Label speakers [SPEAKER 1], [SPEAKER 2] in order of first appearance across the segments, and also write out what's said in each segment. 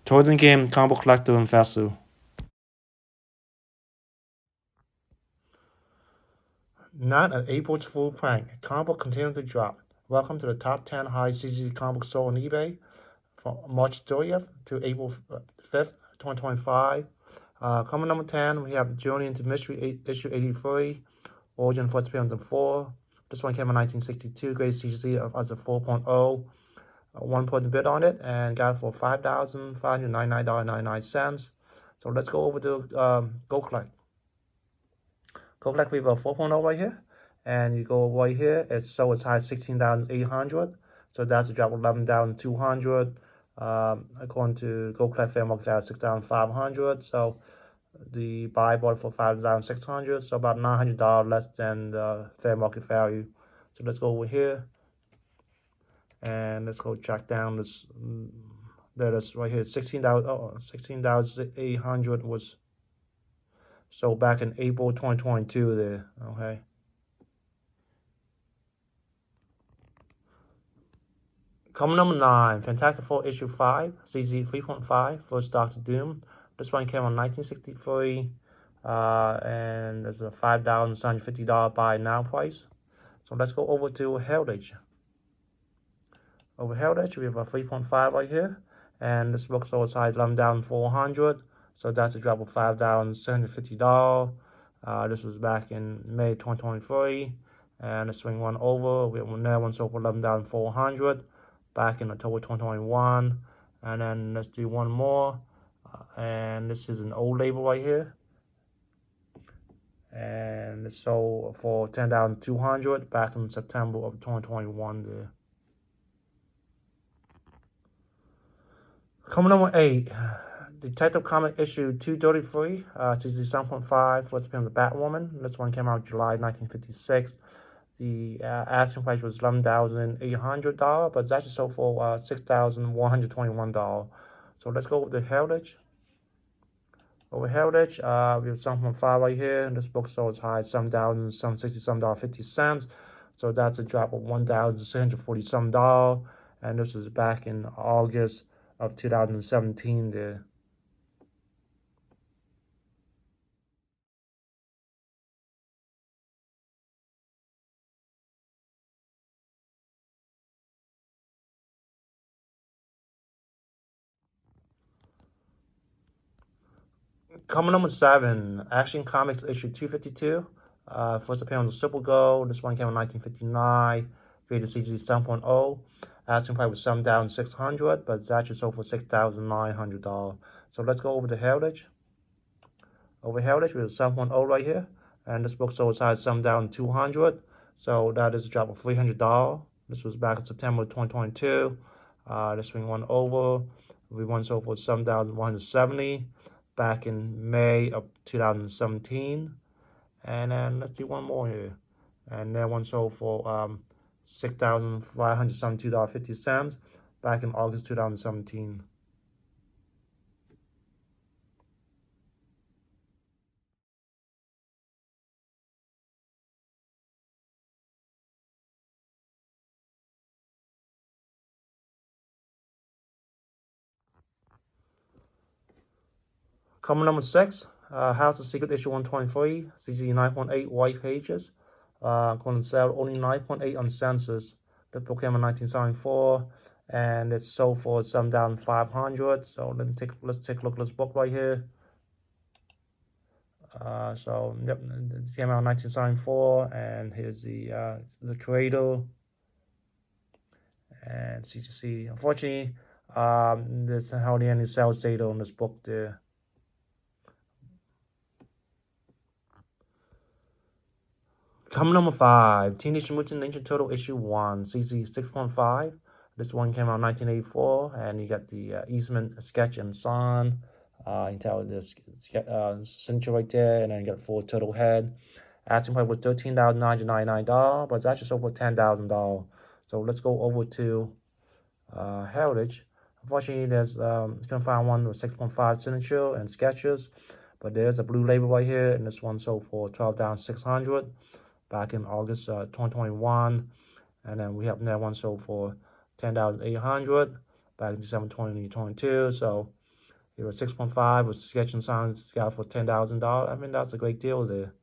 [SPEAKER 1] Jordan Game, Comic Book Collector, and Fasu. Not an April Fool prank. Comic book continued to drop. Welcome to the top 10 high CGC comic book sold on eBay from March 30th to April 5th, 2025. Coming number 10, we have Journey into Mystery issue 83, Origin First Appearance in 4. This one came in 1962, greatest CGC as a 4.0. One put a bid on it and got it for $5,599.99. So let's go over to Go Collect. Go Collect, we have a 4.0 right here. And you go right here, it's so it's high 16,800. So that's a drop of 11,200. According to Go Collect, fair market at 6,500. So the buy bought for 5,600. So about $900 less than the fair market value. So let's go over here. And let's go track down this. There it is right here. 16,800 was sold back in April 2022 there. Okay. Coming number 9, Fantastic Four issue 5, CZ 3.5, First Doctor Doom. This one came on 1963, and there's a $5,750 buy now price. So let's go over to Heritage. Over Heritage, we have a 3.5 right here, and this book sold size 11,400. So that's a drop of $5,750. This was back in May 2023, and the swing one over. We have another one sold for 11,400. Back in October 2021, and then let's do one more, and this is an old label right here, and it's sold for 10,200 back in September of 2021 there. Coming number 8, Detective Comic issue 233, CC 7.5, First Appearance of Batwoman. This one came out July 1956. The asking price was $11,800, but it's actually sold for $6,121. So let's go with the Heritage. Over Heritage, we have 7.5 right here, and this book sold as high as $7,767.50. So that's a drop of $1,647, and this was back in August of 2017 there. Coming number 7, Action Comics issue 252. First appearance of Supergirl. This one came in 1959. Rated CG 7.0. Asking price was $7,600, but it's actually sold for $6,900. So let's go over to Heritage. Over Heritage, we have 7.0 right here. And this book sold size 7,200. So that is a drop of $300. This was back in September 2022. This swing one over. We won sold for $7,170. Back in May of 2017, and then let's do one more here, and that one sold for $6,572.50 back in August 2017. Coming number 6, House of Secret issue 123, CG 9.8 white pages. Going to sell only 9.8 on census. The book came in 1974, and it's sold for $7,500. So let's take a look at this book right here. So yep, it came out in 1974, and here's the creator and CGC. Unfortunately, there's hardly any sales data on this book there. Coming number 5, Teenage Mutant Ninja Turtle issue 1, CC 6.5. This one came out in 1984, and you got the Eastman sketch and sign. You can tell the signature right there, and then you got full turtle head. Asking price was $13,999, but it's actually sold for $10,000. So let's go over to Heritage. Unfortunately, there's you can find one with 6.5 signature and sketches, but there's a blue label right here, and this one sold for $12,600 back in August 2021, and then we have that one sold for $10,800 back in December 2022. So Here at 6.5 with Sketch and Sounds got for $10,000. I mean, that's a great deal there.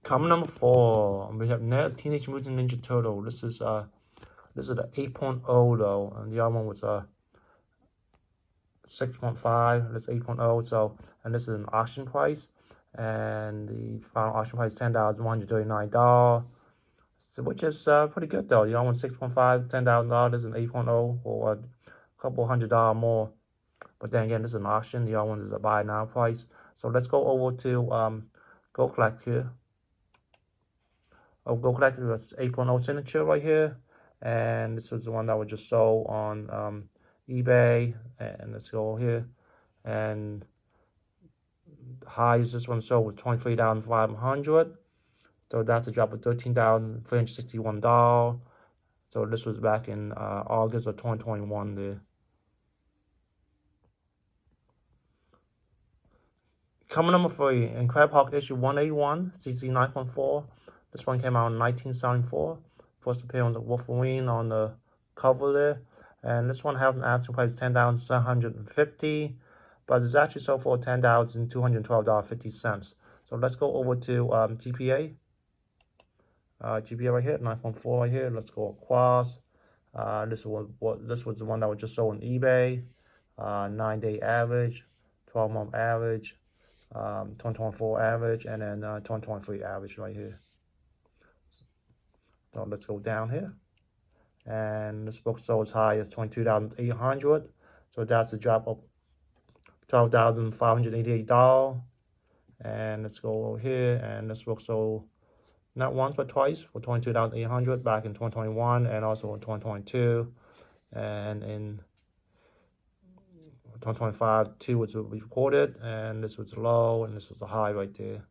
[SPEAKER 1] Coming number 4, we have Teenage Mutant Ninja Turtle. This is the 8.0 though, and the other one was 6.5. This 8.0. So, and this is an auction price, and the final auction price is $10,139. So, which is pretty good though. The other one 6.5, $10,000, and 8.0 for a couple $100 more. But then again, this is an auction. The other one is a buy now price. So let's go over to Go Collect here. Go Collect was 8.0 signature right here, and this was the one that was just sold on eBay. And let's go here, and the highest this one sold was $23,500. So that's a drop of $13,361. So this was back in August of 2021 there. Coming number 3, Incredible Hulk issue 181, CGC 9.4. This one came out in 1974. First appearance of Wolverine on the cover there. And this one has an asking price of $10,750, but it's actually sold for $10,212.50. So let's go over to GPA. GPA right here, 9.4 right here. Let's go across. This was the one that was just sold on eBay. 9-day average, 12-month average, 2024 average, and then 2023 average right here. So let's go down here. And this book sold as high as $22,800. So that's a drop of $12,588. And let's go over here. And this book sold not once but twice for $22,800 back in 2021 and also in 2022. And in 2025, 2 was reported, and this was low, and this was the high right there.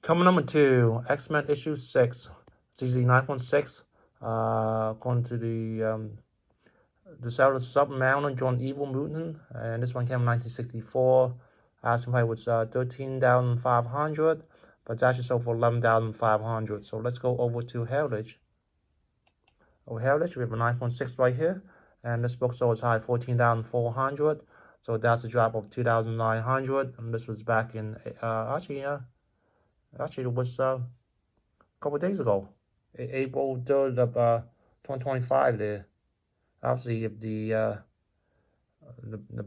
[SPEAKER 1] Coming number 2, X-Men issue 6, CZ 9.6. According to the seller Sub-Mountain John Evil Mutant, and this one came in 1964. Asking price was $13,500, but it's actually sold for $11,500. So let's go over to Heritage. Over Heritage, we have a 9.6 right here, and this book sold as high as $14,400. So that's a drop of $2,900, and this was back in actually it was a couple of days ago, April 3rd of 2025 there. Obviously, if the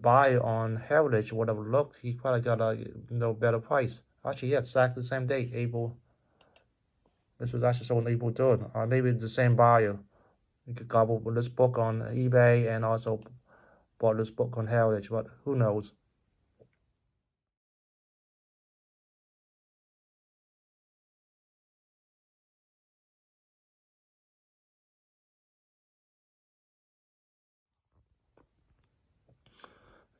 [SPEAKER 1] buyer on Heritage would have looked, he probably got a better price. Actually, yeah, exactly the same date, April. This was actually sold on April 3rd. Maybe it's the same buyer. You could gobble this book on eBay and also bought this book on Heritage, but who knows?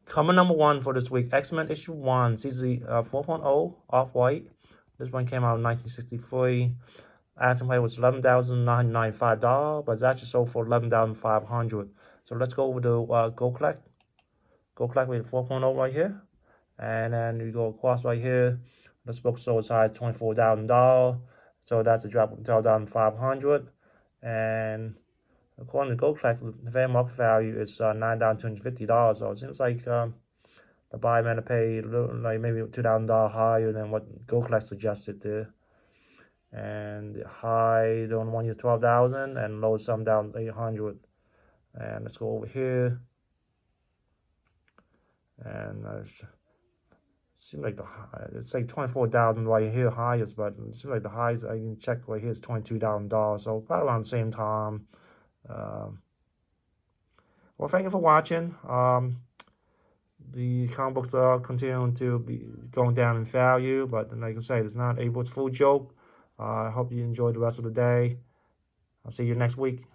[SPEAKER 1] Coming number 1 for this week, X-Men issue 1, CZ 4.0, Off-White. This one came out in 1963. Asking price was $11,995, but it's actually sold for $11,500. So let's go over to Go Collect. Go Collect with 4.0 right here. And then you go across right here. This book sold as high as $24,000. So that's a drop of $12,500. And according to Go Collect, the fair market value is $9,250. So it seems like the buyer might have paid like maybe $2,000 higher than what Go Collect suggested there. And the high, the one is $12,000 and low $7,800. And let's go over here. And seems like the high, it's like $24,000 right here highest, but it seems like the highest I can check right here is $22,000. So probably around the same time. Well, thank you for watching. The comic books are continuing to be going down in value, but like I said, it's not a full joke. I hope you enjoy the rest of the day. I'll see you next week.